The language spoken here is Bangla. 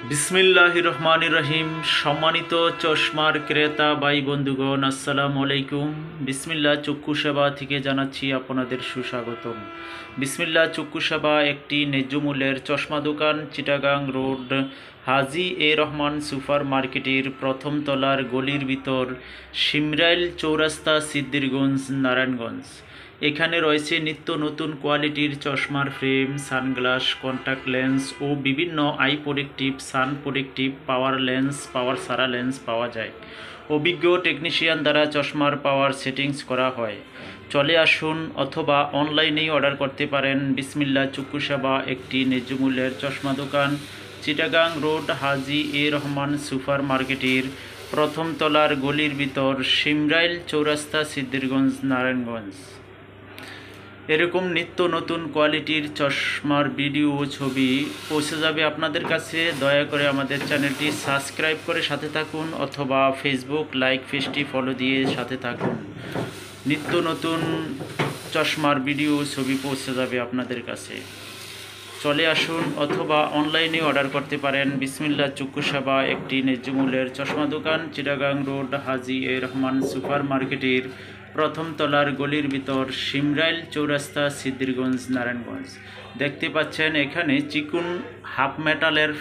বিসমিল্লাহির রহমানির রহিম। সম্মানিত চশমার ক্রেতা ভাই বন্ধুগণ, আসসালামু আলাইকুম। বিসমিল্লাহ চক্ষু সেবা থেকে জানাচ্ছি আপনাদের সুস্বাগতম। বিসমিল্লাহ চক্ষু সেবা একটি ন্যায্য মূল্যের চশমা দোকান, চিটাগাং রোড, হাজি এ রহমান সুপার মার্কেটের প্রথম তলার গলির ভিতর, শিমরাইল চৌরাস্তা, সিদ্দিরগঞ্জ, নারায়ণগঞ্জ। এখানে রয়েছে নিত্য নতুন কোয়ালিটির চশমার ফ্রেম, সানগ্লাস, কন্ট্যাক্ট লেন্স ও বিভিন্ন eye protective, sun protective, power lens, power সারা লেন্স পাওয়া যায়। অভিজ্ঞ টেকনিশিয়ান দ্বারা চশমার পাওয়ার সেটিংস করা হয়। চলে আসুন অথবা অনলাইনেই অর্ডার করতে পারেন। বিসমিল্লাহ চক্ষু সেবা একটি ন্যায্য মূল্যের চশমা দোকান, চিটাগাং রোড, হাজি এ রহমান সুপার মার্কেটের প্রথম তলার গলির ভিতর, শিমরাইল চৌরাস্তা, সিদ্দিরগঞ্জ, নারায়ণগঞ্জ। এরকম নিত্য নতুন কোয়ালিটির চশমার ভিডিও ও ছবি পৌঁছে যাবে আপনাদের কাছে। দয়া করে আমাদের চ্যানেলটি সাবস্ক্রাইব করে সাথে থাকুন অথবা ফেসবুক লাইক পেজটি ফলো দিয়ে সাথে থাকুন। নিত্য নতুন চশমার ভিডিও ছবি পৌঁছে যাবে আপনাদের কাছে। চলে আসুন অথবা অনলাইনে অর্ডার করতে পারেন। বিসমিল্লাহ চক্ষু সেবা একটি ন্যায্য মূল্যের চশমা দোকান, চিটাগাং রোড, হাজি এ রহমান সুপার মার্কেটের প্রথম তলার গলির ভিতর, শিমরাইল চৌরাস্তা, সিদ্দিরগঞ্জ, নারায়ণগঞ্জ। দেখতে পাচ্ছেন এখানে চিকুন হাফ মেটালের